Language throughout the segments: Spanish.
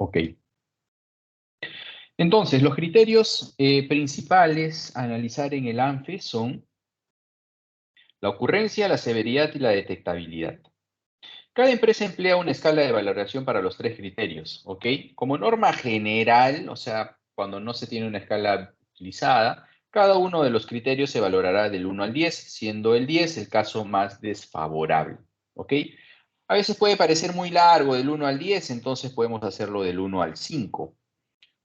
Ok. Entonces, los criterios principales a analizar en el ANFE son la ocurrencia, la severidad y la detectabilidad. Cada empresa emplea una escala de valoración para los tres criterios, ¿ok? Como norma general, o sea, cuando no se tiene una escala utilizada, cada uno de los criterios se valorará del 1 al 10, siendo el 10 el caso más desfavorable, ¿ok? A veces puede parecer muy largo del 1 al 10, entonces podemos hacerlo del 1 al 5.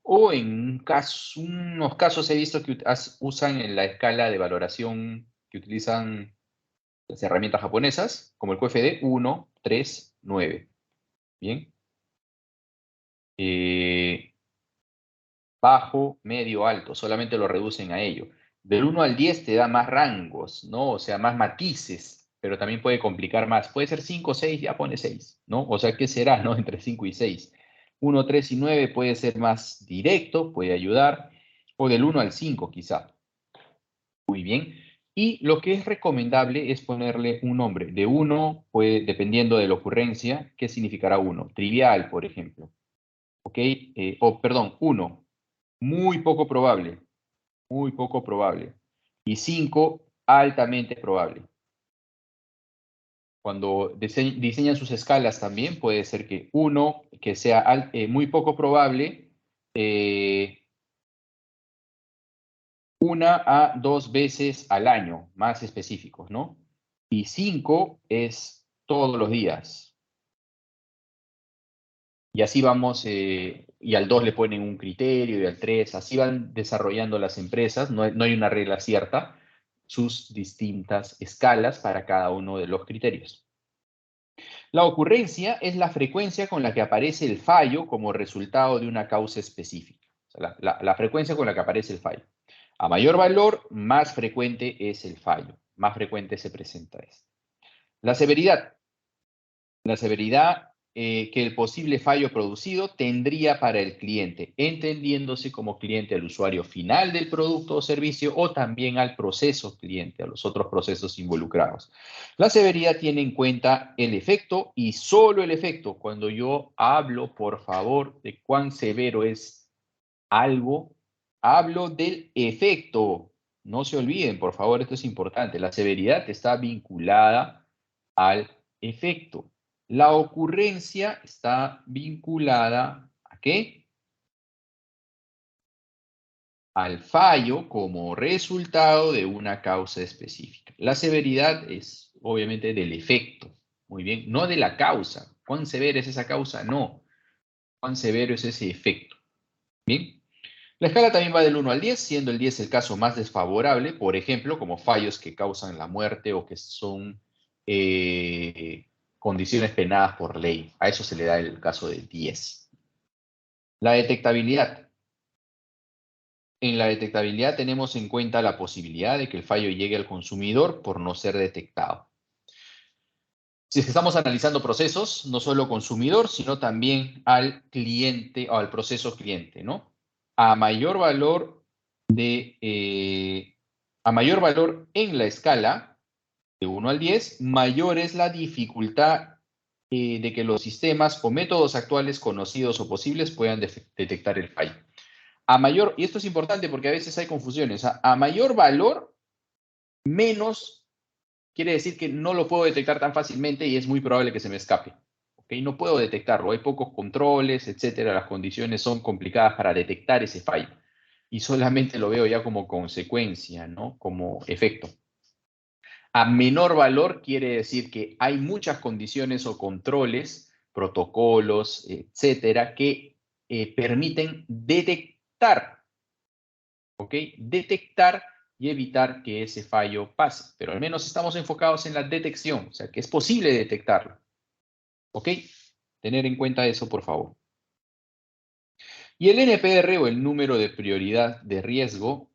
O en unos casos he visto que usan en la escala de valoración que utilizan las herramientas japonesas, como el QFD, 1, 3, 9. Bien. Bajo, medio, alto, solamente lo reducen a ello. Del 1 al 10 te da más rangos, ¿no? O sea, más matices, pero también puede complicar más. Puede ser 5, 6, ya pone 6, ¿no? O sea, ¿qué será, no? Entre 5 y 6. 1, 3 y 9 puede ser más directo, puede ayudar, o del 1 al 5 quizá. Muy bien. Y lo que es recomendable es ponerle un nombre. De 1, puede, dependiendo de la ocurrencia, ¿qué significará 1? Trivial, por ejemplo. ¿Ok? Perdón, 1. Muy poco probable. Muy poco probable. Y 5, altamente probable. Cuando diseñan sus escalas también puede ser que 1, que sea muy poco probable, 1 a 2 veces al año, más específicos, ¿no? Y 5 es todos los días. Y así vamos, y al 2 le ponen un criterio, y al 3, así van desarrollando las empresas, no hay una regla cierta, sus distintas escalas para cada uno de los criterios. La ocurrencia es la frecuencia con la que aparece el fallo como resultado de una causa específica. O sea, la frecuencia con la que aparece el fallo. A mayor valor, más frecuente es el fallo, más frecuente se presenta esto. La severidad. La severidad que el posible fallo producido tendría para el cliente, entendiéndose como cliente al usuario final del producto o servicio o también al proceso cliente, a los otros procesos involucrados. La severidad tiene en cuenta el efecto y solo el efecto. Cuando yo hablo, por favor, de cuán severo es algo, hablo del efecto. No se olviden, por favor, esto es importante. La severidad está vinculada al efecto. La ocurrencia está vinculada ¿a qué? Al fallo como resultado de una causa específica. La severidad es obviamente del efecto, muy bien, no de la causa. ¿Cuán severa es esa causa? No. ¿Cuán severo es ese efecto? Bien. La escala también va del 1 al 10, siendo el 10 el caso más desfavorable, por ejemplo, como fallos que causan la muerte o que son condiciones penadas por ley. A eso se le da el caso de 10. La detectabilidad. En la detectabilidad tenemos en cuenta la posibilidad de que el fallo llegue al consumidor por no ser detectado. Si es que estamos analizando procesos, no solo consumidor, sino también al cliente o al proceso cliente, ¿no? A mayor valor a mayor valor en la escala de 1 al 10, mayor es la dificultad de que los sistemas o métodos actuales conocidos o posibles puedan detectar el fallo. A mayor, y esto es importante porque a veces hay confusiones, a mayor valor, menos quiere decir que no lo puedo detectar tan fácilmente y es muy probable que se me escape. ¿Ok? No puedo detectarlo, hay pocos controles, etcétera, las condiciones son complicadas para detectar ese fallo. Y solamente lo veo ya como consecuencia, ¿no? Como efecto. A menor valor quiere decir que hay muchas condiciones o controles, protocolos, etcétera, que permiten detectar, ¿ok? Detectar y evitar que ese fallo pase. Pero al menos estamos enfocados en la detección, o sea, que es posible detectarlo. ¿Ok? Tener en cuenta eso, por favor. Y el NPR o el número de prioridad de riesgo,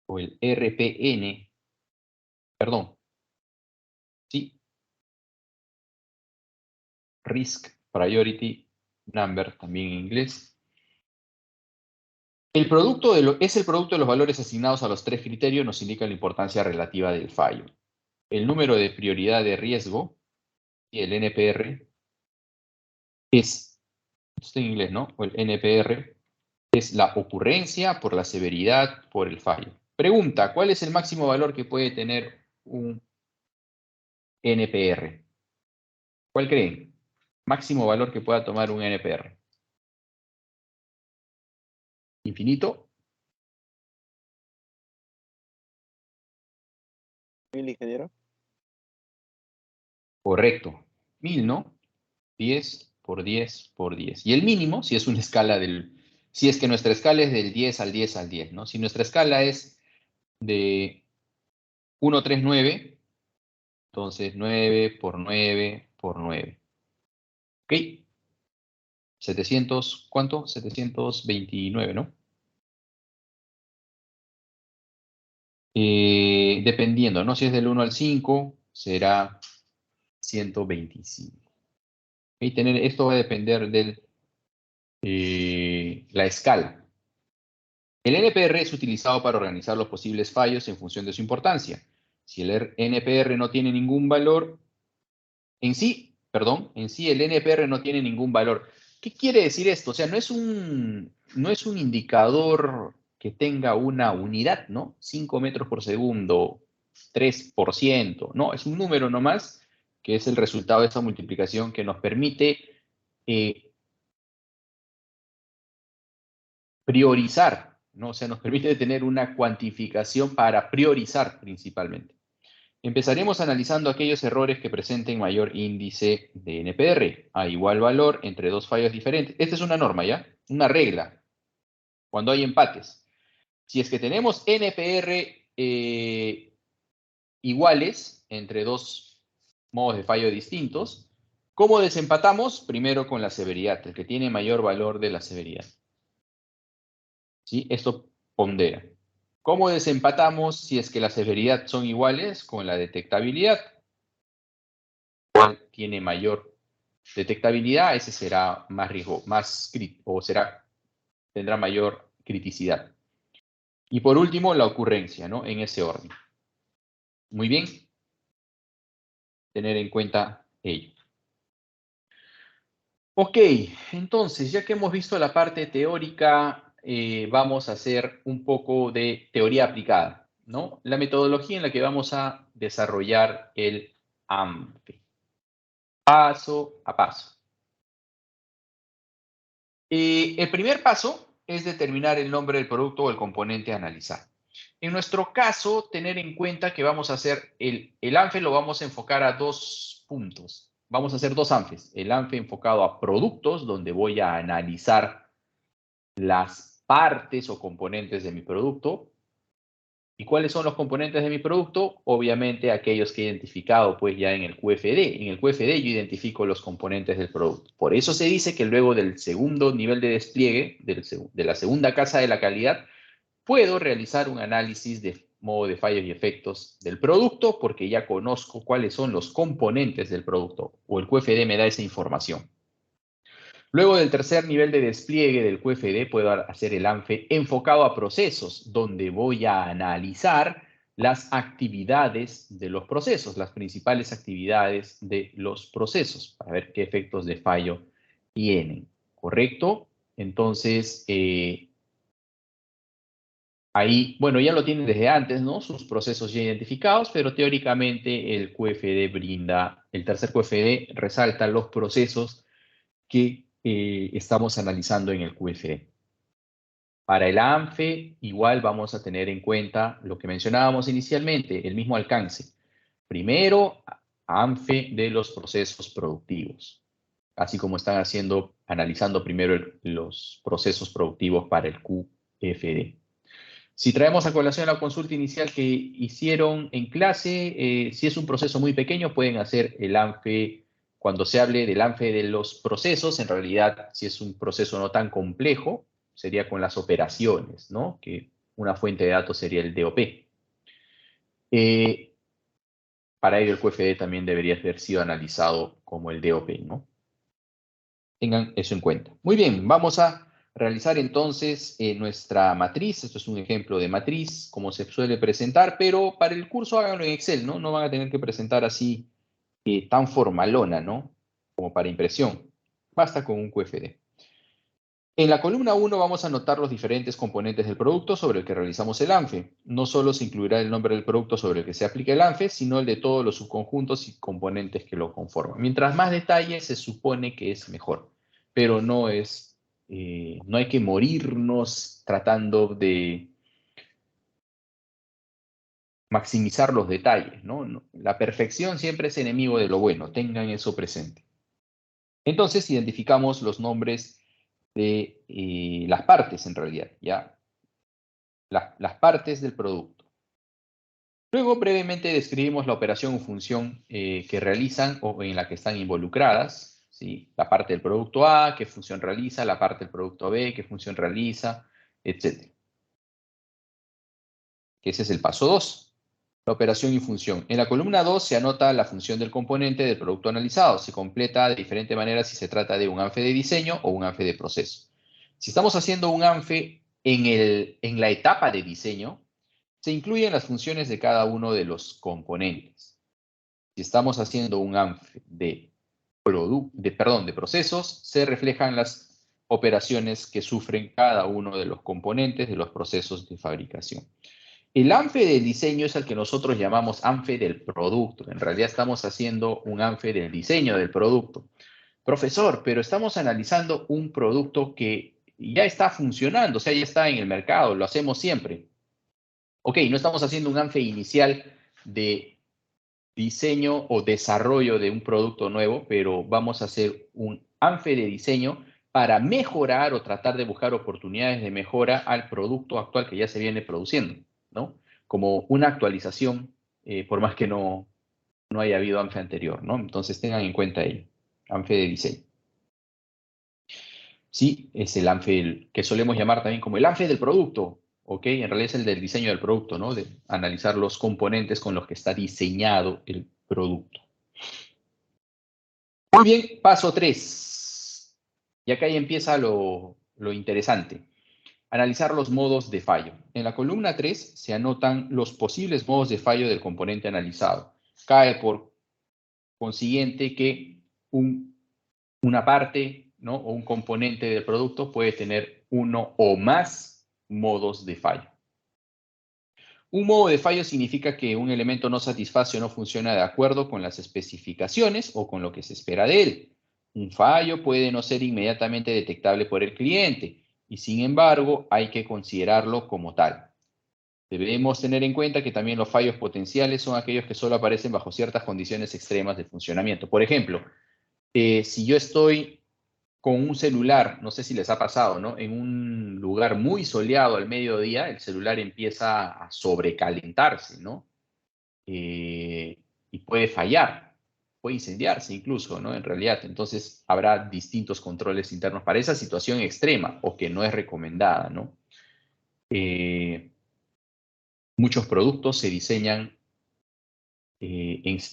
o el RPN, perdón, sí, Risk Priority Number, también en inglés. Es el producto de los valores asignados a los tres criterios, nos indica la importancia relativa del fallo. El número de prioridad de riesgo, y el NPR, es Esto en inglés, ¿no? O el NPR, es la ocurrencia por la severidad por el fallo. Pregunta, ¿cuál es el máximo valor que puede tener un NPR? ¿Cuál creen? Máximo valor que pueda tomar un NPR. ¿Infinito? 1000, ingeniero. Correcto. 1000, ¿no? 10 por 10 por 10. Y el mínimo, si es una escala si es que nuestra escala es del 10 al 10 al 10, ¿no? Si nuestra escala es de 139, entonces 9 por 9 por 9. ¿Ok? 700, ¿cuánto? 729, ¿no? Dependiendo, ¿no? Si es del 1 al 5, será 125. ¿Ok? Esto va a depender de la escala. El NPR es utilizado para organizar los posibles fallos en función de su importancia. Si el NPR no tiene ningún valor, en sí el NPR no tiene ningún valor. ¿Qué quiere decir esto? O sea, no es un indicador que tenga una unidad, ¿no? 5 metros por segundo, 3%, no, es un número nomás, que es el resultado de esta multiplicación que nos permite priorizar, ¿no? O sea, nos permite tener una cuantificación para priorizar principalmente. Empezaremos analizando aquellos errores que presenten mayor índice de NPR, a igual valor entre dos fallos diferentes. Esta es una norma, ¿ya? Una regla, cuando hay empates. Si es que tenemos NPR iguales entre dos modos de fallo distintos, ¿cómo desempatamos? Primero con la severidad, el que tiene mayor valor de la severidad. ¿Sí? Esto pondera. ¿Cómo desempatamos si es que la severidad son iguales? Con la detectabilidad. ¿Cuál tiene mayor detectabilidad? Ese será más riesgo, tendrá mayor criticidad. Y por último, la ocurrencia, ¿no? En ese orden. Muy bien. Tener en cuenta ello. Ok, entonces, ya que hemos visto la parte teórica, vamos a hacer un poco de teoría aplicada, ¿no? La metodología en la que vamos a desarrollar el AMFE. Paso a paso. El primer paso es determinar el nombre del producto o el componente a analizar. En nuestro caso, tener en cuenta que vamos a hacer el ANFE lo vamos a enfocar a dos puntos. Vamos a hacer dos ANFEs. El ANFE enfocado a productos, donde voy a analizar las partes o componentes de mi producto. ¿Y cuáles son los componentes de mi producto? Obviamente aquellos que he identificado pues ya en el QFD. En el QFD yo identifico los componentes del producto. Por eso se dice que luego del segundo nivel de despliegue, de la segunda casa de la calidad, puedo realizar un análisis de modo de fallos y efectos del producto porque ya conozco cuáles son los componentes del producto o el QFD me da esa información. Luego del tercer nivel de despliegue del QFD puedo hacer el ANFE enfocado a procesos, donde voy a analizar las actividades de los procesos, las principales actividades de los procesos, para ver qué efectos de fallo tienen, ¿correcto? Entonces, ahí, bueno, ya lo tienen desde antes, ¿no? Sus procesos ya identificados, pero teóricamente el QFD el tercer QFD resalta los procesos que estamos analizando en el QFD. Para el ANFE, igual vamos a tener en cuenta lo que mencionábamos inicialmente, el mismo alcance. Primero, ANFE de los procesos productivos, así como están analizando primero los procesos productivos para el QFD. Si traemos a colación la consulta inicial que hicieron en clase, si es un proceso muy pequeño, pueden hacer el ANFE. Cuando se hable del ANFE de los procesos, en realidad, si es un proceso no tan complejo, sería con las operaciones, ¿no? Que una fuente de datos sería el DOP. Para ello, el QFD también debería haber sido analizado como el DOP, ¿no? Tengan eso en cuenta. Muy bien, vamos a realizar entonces nuestra matriz. Esto es un ejemplo de matriz, como se suele presentar, pero para el curso háganlo en Excel, ¿no? No van a tener que presentar así tan formalona, ¿no? Como para impresión. Basta con un QFD. En la columna 1 vamos a anotar los diferentes componentes del producto sobre el que realizamos el ANFE. No solo se incluirá el nombre del producto sobre el que se aplica el ANFE, sino el de todos los subconjuntos y componentes que lo conforman. Mientras más detalles se supone que es mejor, pero no hay que morirnos tratando de maximizar los detalles, ¿no? La perfección siempre es enemigo de lo bueno, tengan eso presente. Entonces identificamos los nombres de las partes en realidad, ¿ya? Las partes del producto. Luego brevemente describimos la operación o función que realizan o en la que están involucradas, ¿sí? La parte del producto A, qué función realiza, la parte del producto B, qué función realiza, etc. Ese es el paso 2. La operación y función. En la columna 2 se anota la función del componente del producto analizado. Se completa de diferente manera si se trata de un ANFE de diseño o un ANFE de proceso. Si estamos haciendo un ANFE en la etapa de diseño, se incluyen las funciones de cada uno de los componentes. Si estamos haciendo un ANFE de procesos, se reflejan las operaciones que sufren cada uno de los componentes de los procesos de fabricación. El ANFE del diseño es el que nosotros llamamos ANFE del producto. En realidad estamos haciendo un ANFE del diseño del producto. Profesor, pero estamos analizando un producto que ya está funcionando, o sea, ya está en el mercado, lo hacemos siempre. Ok, no estamos haciendo un ANFE inicial de diseño o desarrollo de un producto nuevo, pero vamos a hacer un ANFE de diseño para mejorar o tratar de buscar oportunidades de mejora al producto actual que ya se viene produciendo, ¿no? Como una actualización, por más que no haya habido ANFE anterior, ¿no? Entonces tengan en cuenta ello, ANFE de diseño. Sí, es el ANFE que solemos llamar también como el ANFE del producto, ¿ok? En realidad es el del diseño del producto, ¿no? De analizar los componentes con los que está diseñado el producto. Muy bien, paso 3. Y acá ya empieza lo interesante. Analizar los modos de fallo. En la columna 3 se anotan los posibles modos de fallo del componente analizado. Cae por consiguiente que una parte, ¿no? O un componente del producto puede tener uno o más modos de fallo. Un modo de fallo significa que un elemento no satisface o no funciona de acuerdo con las especificaciones o con lo que se espera de él. Un fallo puede no ser inmediatamente detectable por el cliente y, sin embargo, hay que considerarlo como tal. Debemos tener en cuenta que también los fallos potenciales son aquellos que solo aparecen bajo ciertas condiciones extremas de funcionamiento. Por ejemplo, si yo estoy con un celular, no sé si les ha pasado, ¿no? En un lugar muy soleado al mediodía, el celular empieza a sobrecalentarse, ¿no? Y puede fallar, puede incendiarse incluso, ¿no? En realidad, entonces habrá distintos controles internos para esa situación extrema o que no es recomendada, ¿no? Muchos productos se diseñan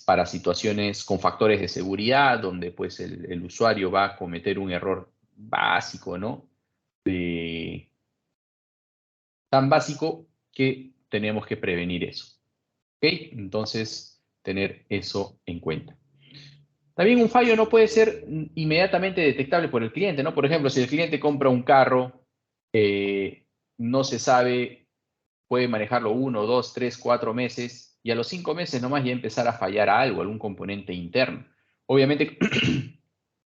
para situaciones con factores de seguridad, donde pues el usuario va a cometer un error básico, ¿no? Tan básico que tenemos que prevenir eso. ¿Ok? Entonces, tener eso en cuenta. También un fallo no puede ser inmediatamente detectable por el cliente, ¿no? Por ejemplo, si el cliente compra un carro, no se sabe, puede manejarlo 1, 2, 3, 4 meses y a los 5 meses nomás ya empezar a fallar algo, algún componente interno. Obviamente,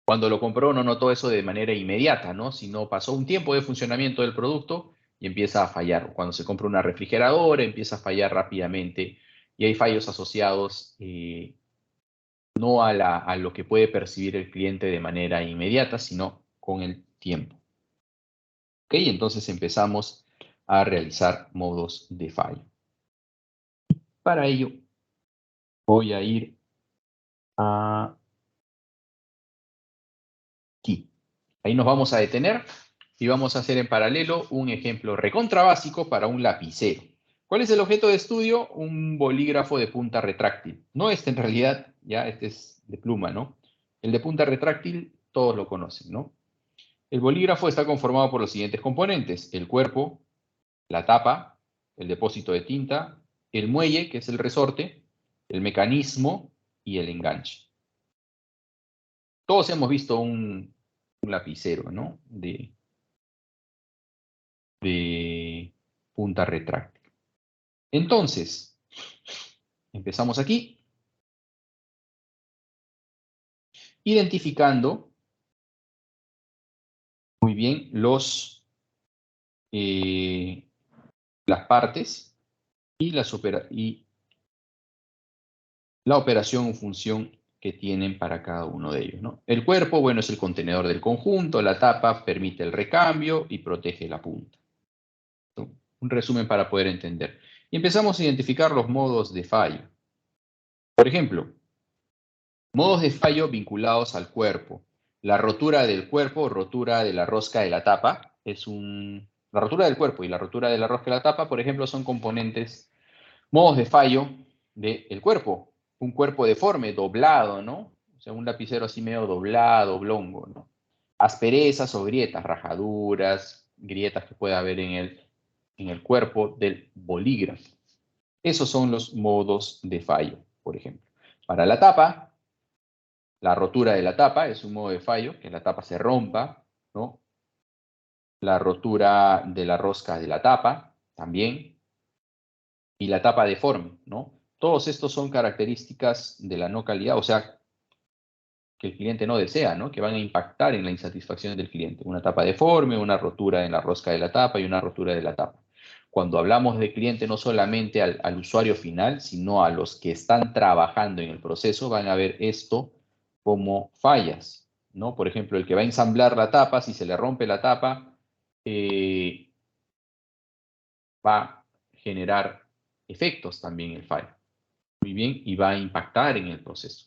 cuando lo compró no notó eso de manera inmediata, ¿no? Sino pasó un tiempo de funcionamiento del producto y empieza a fallar. Cuando se compra una refrigeradora empieza a fallar rápidamente y hay fallos asociados no a lo que puede percibir el cliente de manera inmediata, sino con el tiempo. ¿Ok? Entonces empezamos a realizar modos de fallo. Para ello, voy a ir aquí. Ahí nos vamos a detener y vamos a hacer en paralelo un ejemplo recontra básico para un lapicero. ¿Cuál es el objeto de estudio? Un bolígrafo de punta retráctil. No este en realidad, ya este es de pluma, ¿no? El de punta retráctil todos lo conocen, ¿no? El bolígrafo está conformado por los siguientes componentes: el cuerpo, la tapa, el depósito de tinta, el muelle, que es el resorte, el mecanismo y el enganche. Todos hemos visto un lapicero, ¿no? de punta retráctil. Entonces, empezamos aquí, identificando muy bien las partes y la operación o función que tienen para cada uno de ellos, ¿no? El cuerpo, bueno, es el contenedor del conjunto, la tapa permite el recambio y protege la punta. Un resumen para poder entender. Y empezamos a identificar los modos de fallo. Por ejemplo, modos de fallo vinculados al cuerpo. La rotura del cuerpo o rotura de la rosca de la tapa La rotura del cuerpo y la rotura de la rosca de la tapa, por ejemplo, son componentes, modos de fallo del cuerpo. Un cuerpo deforme, doblado, ¿no? O sea, un lapicero así medio doblado, oblongo, ¿no? Asperezas o grietas, rajaduras, grietas que puede haber en el cuerpo del bolígrafo. Esos son los modos de fallo, por ejemplo. Para la tapa, la rotura de la tapa es un modo de fallo, que la tapa se rompa, ¿no? La rotura de la rosca de la tapa, también. Y la tapa deforme, ¿no? Todos estos son características de la no calidad, o sea, que el cliente no desea, ¿no? Que van a impactar en la insatisfacción del cliente. Una tapa deforme, una rotura en la rosca de la tapa y una rotura de la tapa. Cuando hablamos de cliente, no solamente al usuario final, sino a los que están trabajando en el proceso, van a ver esto como fallas, ¿no? Por ejemplo, el que va a ensamblar la tapa, si se le rompe la tapa, va a generar efectos también el fallo. Muy bien, y va a impactar en el proceso.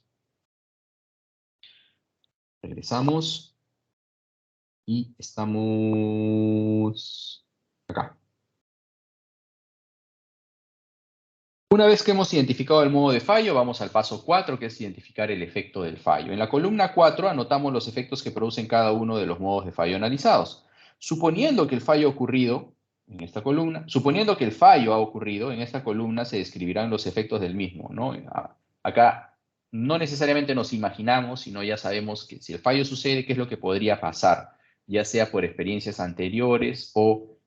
Regresamos y estamos acá. Una vez que hemos identificado el modo de fallo, vamos al paso 4, que es identificar el efecto del fallo. En la columna 4 anotamos los efectos que producen cada uno de los modos de fallo analizados. Suponiendo que el fallo ha ocurrido en esta columna, suponiendo que el fallo ha ocurrido, en esta columna se describirán los efectos del mismo, ¿no? Acá no necesariamente nos imaginamos, sino ya sabemos que si el fallo sucede, qué es lo que podría pasar, ya sea por experiencias anteriores o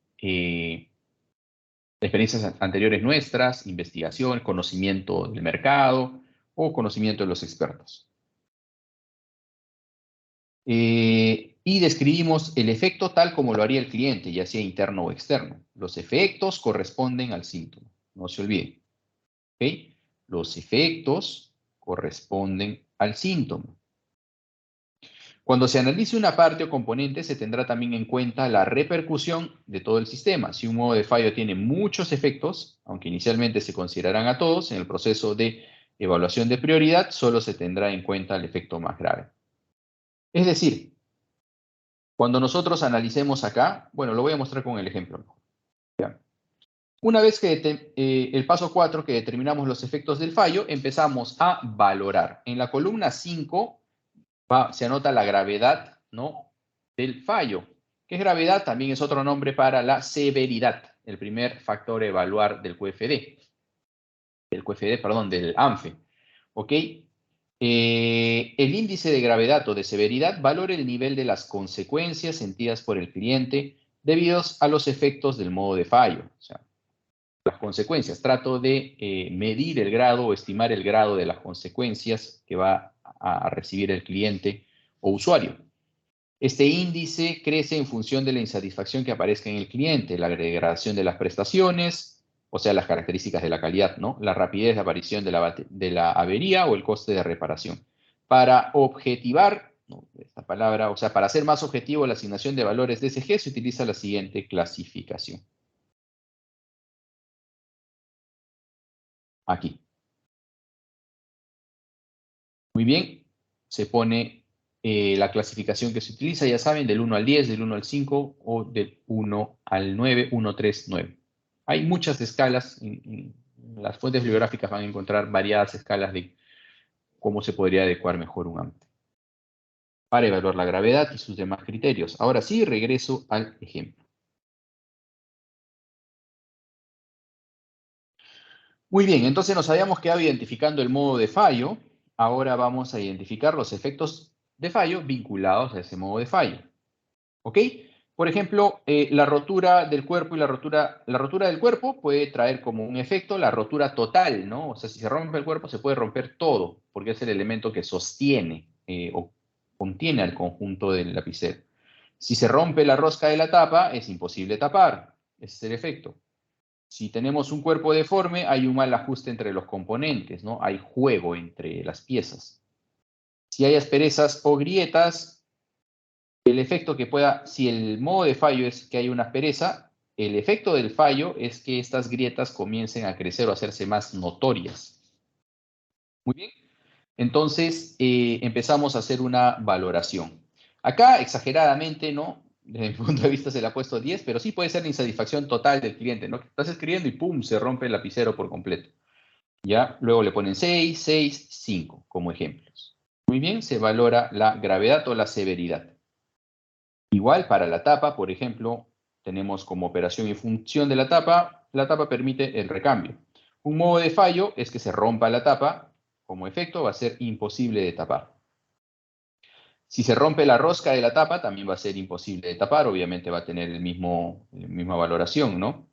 experiencias anteriores nuestras, investigación, conocimiento del mercado o conocimiento de los expertos. Y describimos el efecto tal como lo haría el cliente, ya sea interno o externo. Los efectos corresponden al síntoma, no se olviden. ¿Okay? Los efectos corresponden al síntoma. Cuando se analice una parte o componente, se tendrá también en cuenta la repercusión de todo el sistema. Si un modo de fallo tiene muchos efectos, aunque inicialmente se considerarán a todos, en el proceso de evaluación de prioridad solo se tendrá en cuenta el efecto más grave. Es decir, cuando nosotros analicemos acá, bueno, lo voy a mostrar con el ejemplo. Una vez que el paso 4, que determinamos los efectos del fallo, empezamos a valorar. En la columna 5 se anota la gravedad, ¿no?, del fallo. ¿Qué es gravedad? También es otro nombre para la severidad, el primer factor a evaluar del QFD. Del ANFE. ¿Ok? El índice de gravedad o de severidad valora el nivel de las consecuencias sentidas por el cliente debidos a los efectos del modo de fallo. O sea, las consecuencias. Trato de medir el grado o estimar el grado de las consecuencias que va a recibir el cliente o usuario. Este índice crece en función de la insatisfacción que aparezca en el cliente, la degradación de las prestaciones, o sea, las características de la calidad, ¿no? La rapidez de aparición de la avería o el coste de reparación. Para objetivar, ¿no?, esta palabra, o sea, para hacer más objetivo la asignación de valores de SG, se utiliza la siguiente clasificación. Aquí. Muy bien, se pone la clasificación que se utiliza, ya saben, del 1 al 10, del 1 al 5 o del 1 al 9, 1, 3, 9. Hay muchas escalas, en las fuentes bibliográficas van a encontrar variadas escalas de cómo se podría adecuar mejor un AMPE para evaluar la gravedad y sus demás criterios. Ahora sí, regreso al ejemplo. Muy bien, entonces nos habíamos quedado identificando el modo de fallo. Ahora vamos a identificar los efectos de fallo vinculados a ese modo de fallo. ¿Ok? Por ejemplo, la rotura del cuerpo y la rotura del cuerpo puede traer como un efecto la rotura total, ¿no? O sea, si se rompe el cuerpo se puede romper todo, porque es el elemento que sostiene o contiene al conjunto del lapicero. Si se rompe la rosca de la tapa, es imposible tapar. Ese es el efecto. Si tenemos un cuerpo deforme, hay un mal ajuste entre los componentes, ¿no? Hay juego entre las piezas. Si hay asperezas o grietas, el efecto que pueda, si el modo de fallo es que hay una aspereza, el efecto del fallo es que estas grietas comiencen a crecer o a hacerse más notorias. Muy bien. Entonces, empezamos a hacer una valoración. Acá, exageradamente, ¿no? Desde mi punto de vista se le ha puesto 10, pero sí puede ser la insatisfacción total del cliente, ¿no? Estás escribiendo y ¡pum! Se rompe el lapicero por completo. ¿Ya? Luego le ponen 6, 6, 5 como ejemplos. Muy bien, se valora la gravedad o la severidad. Igual para la tapa, por ejemplo, tenemos como operación y función de la tapa permite el recambio. Un modo de fallo es que se rompa la tapa, como efecto va a ser imposible de tapar. Si se rompe la rosca de la tapa, también va a ser imposible de tapar, obviamente va a tener la misma valoración, ¿no?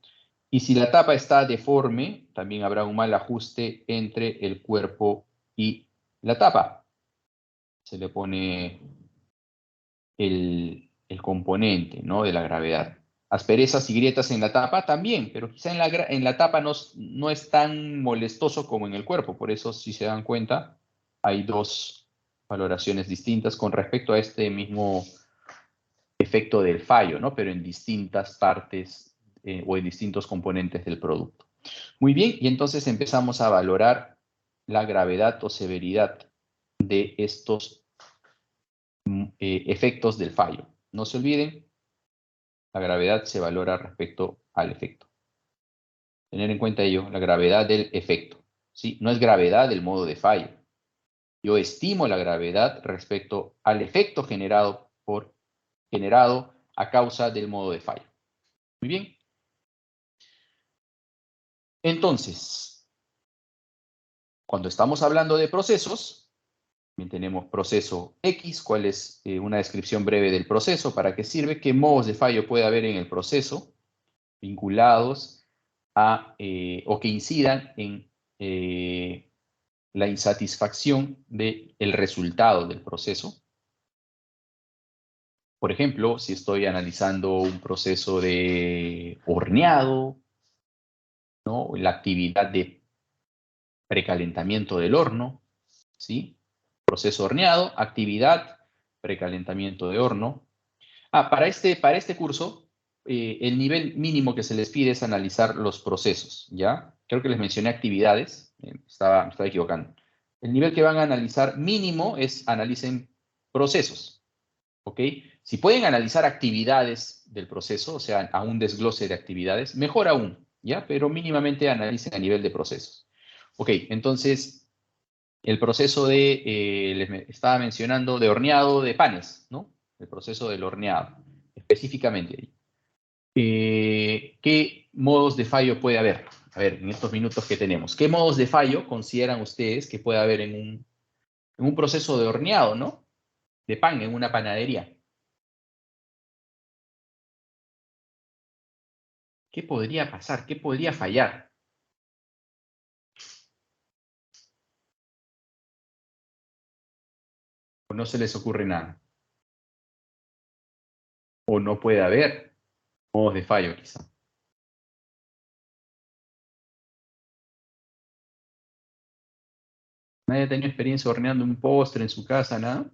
Y si la tapa está deforme, también habrá un mal ajuste entre el cuerpo y la tapa. Se le pone el componente, ¿no? De la gravedad. Asperezas y grietas en la tapa también, pero quizá en la tapa no es tan molestoso como en el cuerpo. Por eso, si se dan cuenta, hay dos valoraciones distintas con respecto a este mismo efecto del fallo, ¿no? Pero en distintas partes o en distintos componentes del producto. Muy bien, y entonces empezamos a valorar la gravedad o severidad de estos efectos del fallo. No se olviden, la gravedad se valora respecto al efecto. Tener en cuenta ello, la gravedad del efecto. ¿Sí? No es gravedad del modo de fallo. Yo estimo la gravedad respecto al efecto generado a causa del modo de fallo. Muy bien. Entonces, cuando estamos hablando de procesos, también tenemos proceso X, cuál es una descripción breve del proceso, para qué sirve, qué modos de fallo puede haber en el proceso vinculados a o que incidan en la insatisfacción del resultado del proceso. Por ejemplo, si estoy analizando un proceso de horneado, ¿no? La actividad de precalentamiento del horno, ¿sí? Proceso horneado, actividad, precalentamiento de horno. Para este curso, el nivel mínimo que se les pide es analizar los procesos, ¿ya? Creo que les mencioné actividades, me estaba equivocando. El nivel que van a analizar mínimo es analicen procesos, ¿ok? Si pueden analizar actividades del proceso, o sea, a un desglose de actividades, mejor aún, ¿ya? Pero mínimamente analicen a nivel de procesos. Ok, entonces, el proceso les estaba mencionando de horneado de panes, ¿no? El proceso del horneado, específicamente. ¿Qué modos de fallo puede haber? A ver, en estos minutos que tenemos, ¿qué modos de fallo consideran ustedes que puede haber en un proceso de horneado, ¿no? De pan, en una panadería. ¿Qué podría pasar? ¿Qué podría fallar? ¿O no se les ocurre nada? ¿O no puede haber modos de fallo, quizá? ¿Nadie ha tenido experiencia horneando un postre en su casa, nada?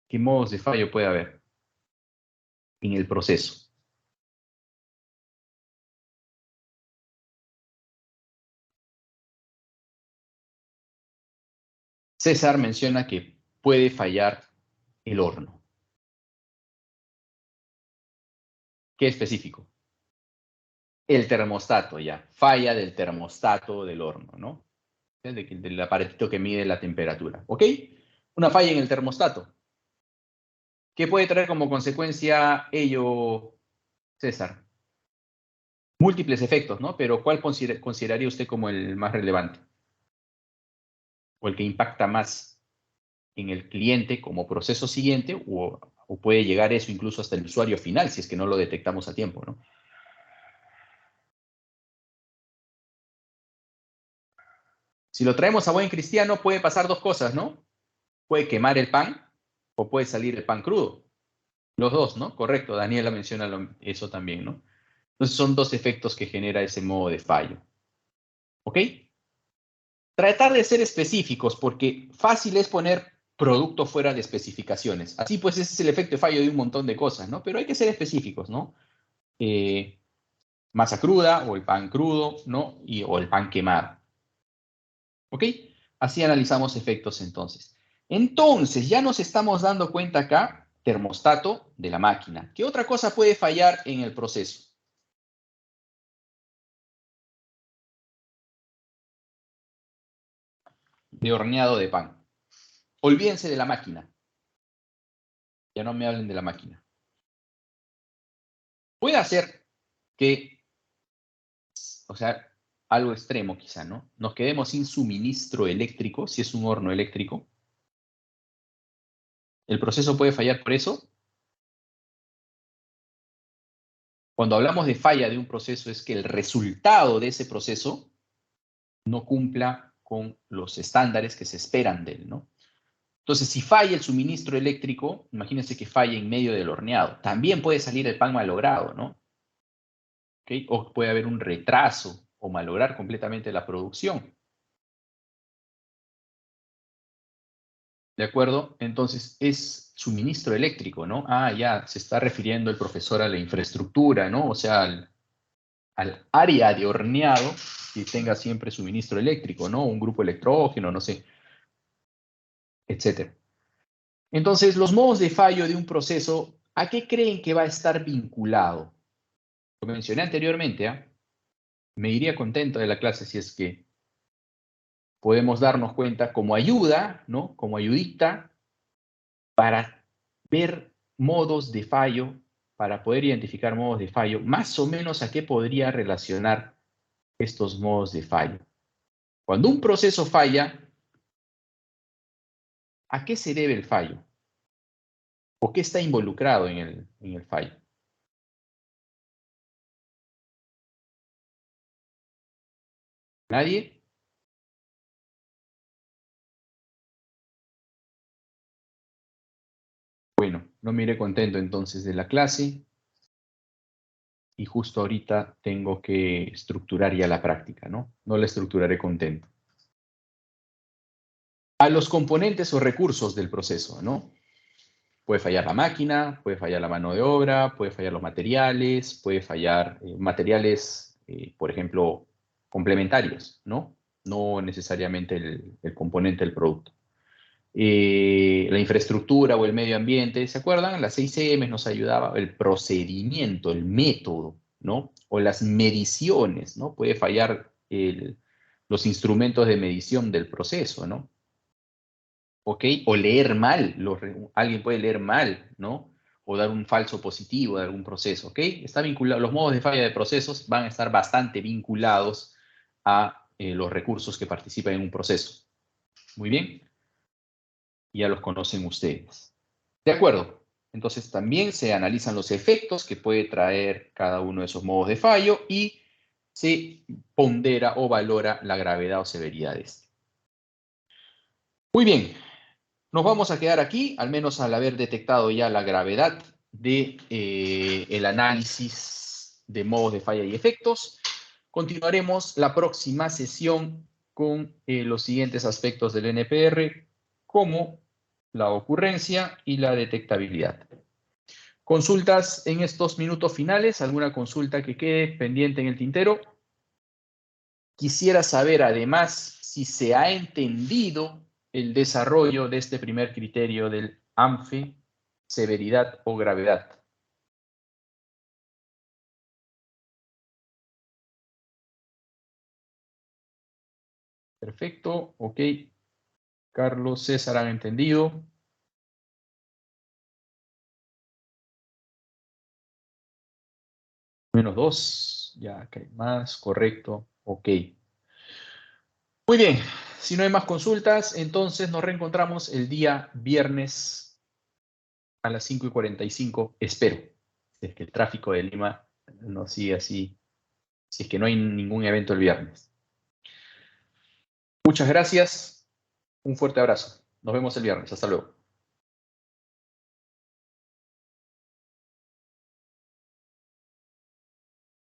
¿Qué modos de fallo puede haber en el proceso? César menciona que puede fallar el horno. ¿Qué específico? El termostato, ya. Falla del termostato del horno, ¿no? Del aparatito que mide la temperatura. ¿Ok? Una falla en el termostato. ¿Qué puede traer como consecuencia ello, César? Múltiples efectos, ¿no? Pero ¿cuál consideraría usted como el más relevante? O el que impacta más en el cliente como proceso siguiente o o puede llegar eso incluso hasta el usuario final si es que no lo detectamos a tiempo, ¿no? Si lo traemos a buen cristiano, puede pasar dos cosas, ¿no? Puede quemar el pan o puede salir el pan crudo. Los dos, ¿no? Correcto, Daniela menciona eso también, ¿no? Entonces son dos efectos que genera ese modo de fallo. ¿Ok? Tratar de ser específicos, porque fácil es poner producto fuera de especificaciones. Así pues, ese es el efecto de fallo de un montón de cosas, ¿no? Pero hay que ser específicos, ¿no? Masa cruda o el pan crudo, ¿no? O el pan quemado. ¿Ok? Así analizamos efectos entonces. Entonces, ya nos estamos dando cuenta acá, termostato de la máquina. ¿Qué otra cosa puede fallar en el proceso? De horneado de pan. Olvídense de la máquina. Ya no me hablen de la máquina. Puede hacer que, o sea, algo extremo quizá, ¿no? Nos quedemos sin suministro eléctrico, si es un horno eléctrico. ¿El proceso puede fallar por eso? Cuando hablamos de falla de un proceso es que el resultado de ese proceso no cumpla con los estándares que se esperan de él, ¿no? Entonces, si falla el suministro eléctrico, imagínense que falla en medio del horneado. También puede salir el pan malogrado, ¿no? ¿Okay? O puede haber un retraso o malograr completamente la producción. ¿De acuerdo? Entonces, es suministro eléctrico, ¿no? Ah, ya, se está refiriendo el profesor a la infraestructura, ¿no? O sea, al área de horneado que tenga siempre suministro eléctrico, ¿no? Un grupo electrógeno, no sé, etcétera. Entonces, los modos de fallo de un proceso, ¿a qué creen que va a estar vinculado? Lo mencioné anteriormente, ¿eh? Me iría contento de la clase si es que podemos darnos cuenta como ayuda, ¿no? Como ayudita para ver modos de fallo, para poder identificar modos de fallo, más o menos a qué podría relacionar estos modos de fallo. Cuando un proceso falla, ¿a qué se debe el fallo? ¿O qué está involucrado en el fallo? ¿Nadie? Bueno, no me iré contento entonces de la clase y justo ahorita tengo que estructurar ya la práctica, ¿no? No la estructuraré contento. A los componentes o recursos del proceso, ¿no? Puede fallar la máquina, puede fallar la mano de obra, puede fallar los materiales, puede fallar materiales, por ejemplo, complementarios, ¿no? No necesariamente el componente del producto. La infraestructura o el medio ambiente, ¿se acuerdan? Las 6M nos ayudaba, el procedimiento, el método, ¿no? O las mediciones, ¿no? Puede fallar los instrumentos de medición del proceso, ¿no? ¿Ok? O leer mal, alguien puede leer mal, ¿no? O dar un falso positivo de algún proceso, ¿ok? Está vinculado, los modos de falla de procesos van a estar bastante vinculados a los recursos que participan en un proceso. Muy bien, ya los conocen ustedes. De acuerdo, entonces también se analizan los efectos que puede traer cada uno de esos modos de fallo y se pondera o valora la gravedad o severidad de este. Muy bien, nos vamos a quedar aquí, al menos al haber detectado ya la gravedad de el análisis de modos de falla y efectos. Continuaremos la próxima sesión con los siguientes aspectos del NPR, como la ocurrencia y la detectabilidad. Consultas en estos minutos finales, alguna consulta que quede pendiente en el tintero. Quisiera saber además si se ha entendido el desarrollo de este primer criterio del ANFE, severidad o gravedad. Perfecto, ok. Carlos, César, ¿han entendido? -2, ya que hay más, correcto, ok. Muy bien, si no hay más consultas, entonces nos reencontramos el día viernes a las 5:45, espero. Si es que el tráfico de Lima no sigue así, si es que no hay ningún evento el viernes. Muchas gracias. Un fuerte abrazo. Nos vemos el viernes. Hasta luego.